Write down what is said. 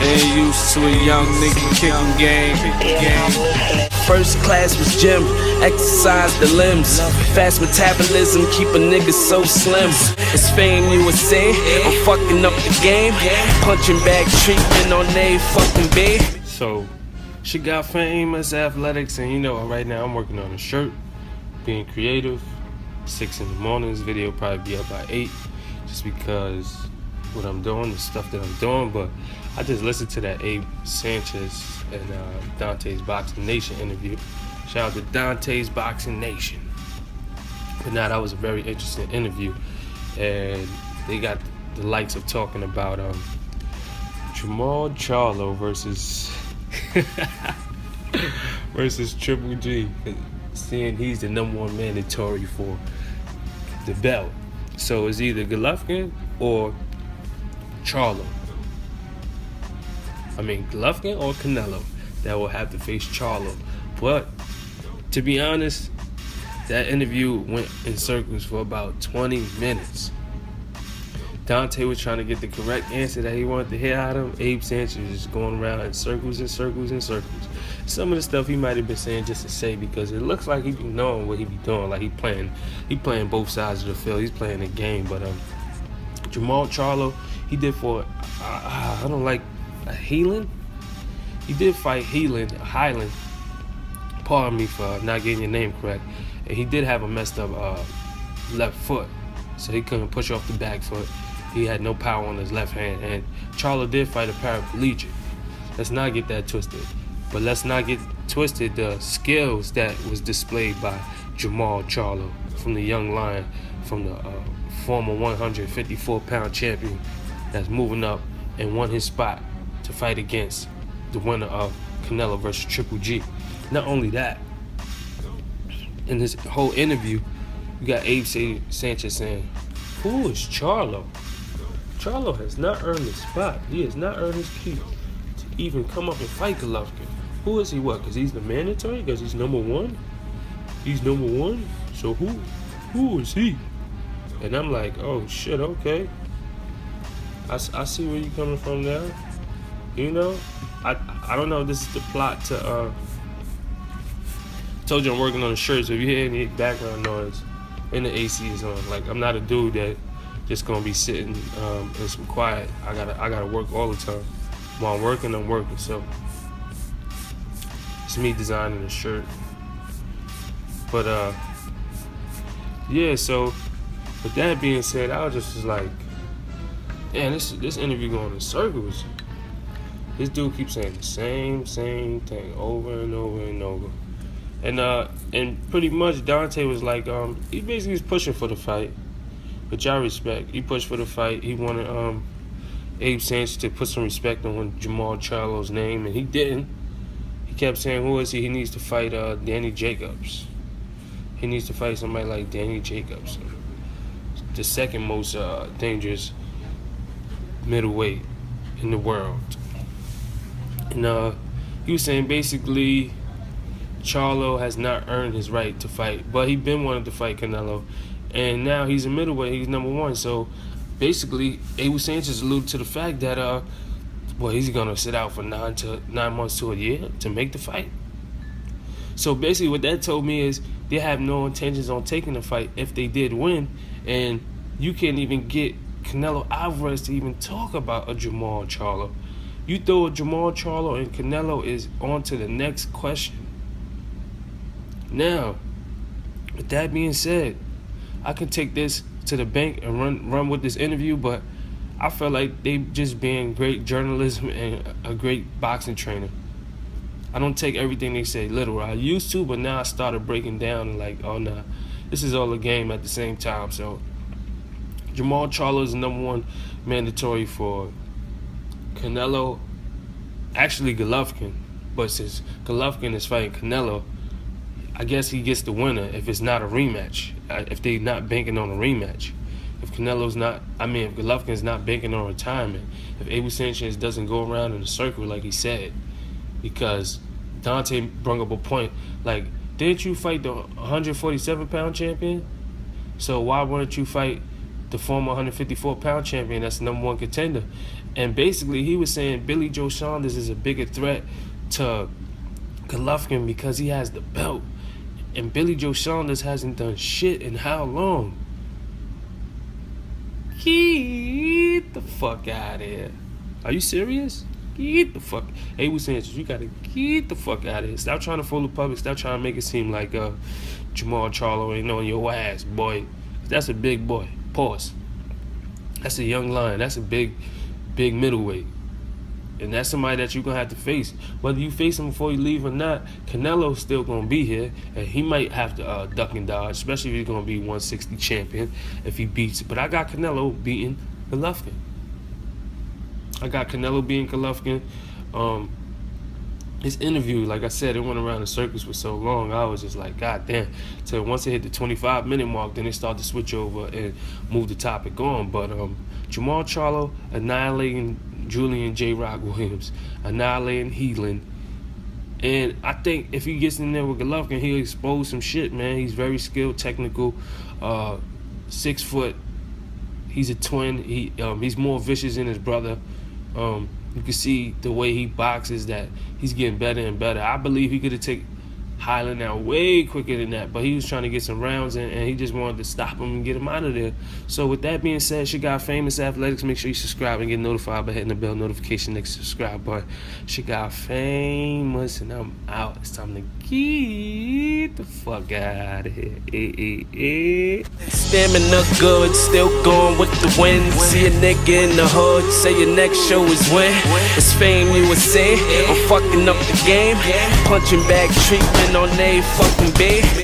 Ain't used to a young nigga kicking game. First class was gym, exercise the limbs. Fast metabolism keep a nigga so slim. It's fame USA, I'm fucking up the game. Punching bag treatment on they fucking bed. So, she got famous athletics, and right now I'm working on a shirt, being creative. 6 in the morning, this video will probably be up by 8, just because what I'm doing, the stuff that I'm doing. But I just listened to that Abel Sanchez and Dontaesboxingnation interview. Shout out to Dontaesboxingnation. But now that was a very interesting interview, and they got the likes of talking about Jermall CHARLO versus Triple G, seeing he's the #1 mandatory for the belt. So it's either Golovkin or CHARLO. Golovkin or Canelo that will have to face CHARLO. But to be honest, that interview went in circles for about 20 minutes. Dante was trying to get the correct answer that he wanted to hear out of him. Abel Sanchez was just going around in circles and circles and circles. Some of the stuff he might have been saying just to say, because it looks like he be knowing what he be doing. Like he playing both sides of the field. He's playing the game. But Jermall CHARLO, he did for I don't like a Healing. He did fight Highland. Pardon me for not getting your name correct. And he did have a messed up left foot, so he couldn't push off the back foot. He had no power on his left hand, and CHARLO did fight a paraplegic. Let's not get that twisted. But let's not get twisted the skills that was displayed by Jermall CHARLO, from the young lion, from the former 154-pound champion that's moving up and won his spot to fight against the winner of Canelo versus Triple G. Not only that, in this whole interview, you got Abel Sanchez saying, "Who is CHARLO? CHARLO has not earned his spot. He has not earned his key to even come up and fight Golovkin. Who is he? What? Because he's the mandatory? Because he's #1? He's #1? So who is he?" And I'm like, oh shit, okay. I see where you're coming from now. I don't know if this is the plot to told you I'm working on a shirt, so if you hear any background noise and the AC is on, like, I'm not a dude that just gonna be sitting in some quiet. I gotta work all the time. While I'm working, so it's me designing a shirt. But yeah, so with that being said, I was just like, man, this interview going in circles. This dude keeps saying the same thing over and over and over. And pretty much Dante was like, he basically was pushing for the fight, which I respect. He pushed for the fight. He wanted Abel Sanchez to put some respect on Jermall CHARLO's name, and he didn't. He kept saying, who is he? He needs to fight Danny Jacobs. He needs to fight somebody like Danny Jacobs, the second most dangerous middleweight in the world. And he was saying basically CHARLO has not earned his right to fight, but he been wanting to fight Canelo, and now he's a middleweight. He's #1. So basically, Abel Sanchez alluded to the fact that he's gonna sit out for 9 months to a year to make the fight. So basically, what that told me is they have no intentions on taking the fight if they did win, and you can't even get Canelo Alvarez to even talk about a Jermall CHARLO. You throw a Jermall CHARLO and Canelo is on to the next question. Now, with that being said, I can take this to the bank and run with this interview, but I feel like they just being great journalism and a great boxing trainer. I don't take everything they say literal. I used to, but now I started breaking down and like, oh nah, this is all a game at the same time. So Jermall CHARLO is the #1 mandatory for Canelo, actually Golovkin, but since Golovkin is fighting Canelo, I guess he gets the winner if it's not a rematch, if they not banking on a rematch. If Golovkin's not banking on retirement, if Abel Sanchez doesn't go around in a circle like he said, because Dante brought up a point, like, didn't you fight the 147-pound champion? So why wouldn't you fight the former 154-pound champion. That's the #1 contender. And basically, he was saying Billy Joe Saunders is a bigger threat to Golovkin because he has the belt. And Billy Joe Saunders hasn't done shit in how long? Get the fuck out of here. Are you serious? Get the fuck. Abel Sanchez, you gotta get the fuck out of here. Stop trying to fool the public. Stop trying to make it seem like Jermall CHARLO ain't on your ass, boy. That's a big boy. Pause. That's a young lion. That's a big middleweight. And that's somebody that you're going to have to face. Whether you face him before you leave or not, Canelo's still going to be here. And he might have to duck and dodge, especially if he's going to be 160 champion if he beats it. But I got Canelo beating Golovkin. I got Canelo beating Golovkin. His interview, like I said, it went around the circus for so long. I was just like, God damn. So once it hit the 25-minute mark, then they started to switch over and move the topic on. But Jermall CHARLO annihilating Julian J. Rock Williams, annihilating Heelan. And I think if he gets in there with Golovkin, he'll expose some shit, man. He's very skilled, technical, 6 foot. He's a twin. He's more vicious than his brother. You can see the way he boxes that he's getting better and better. I believe he could have taken Highland out way quicker than that, but he was trying to get some rounds in, and he just wanted to stop him and get him out of there. So with that being said, she got Famus Athletics. Make sure you subscribe and get notified by hitting the bell notification next to subscribe button. She got Famus, and I'm out. It's time to get the fuck out of here. Stamina good, still going with the wind. See a nigga in the hood, say your next show is when. It's fame you were saying, I'm fucking up the game. Punching bag treatment on they fucking bed.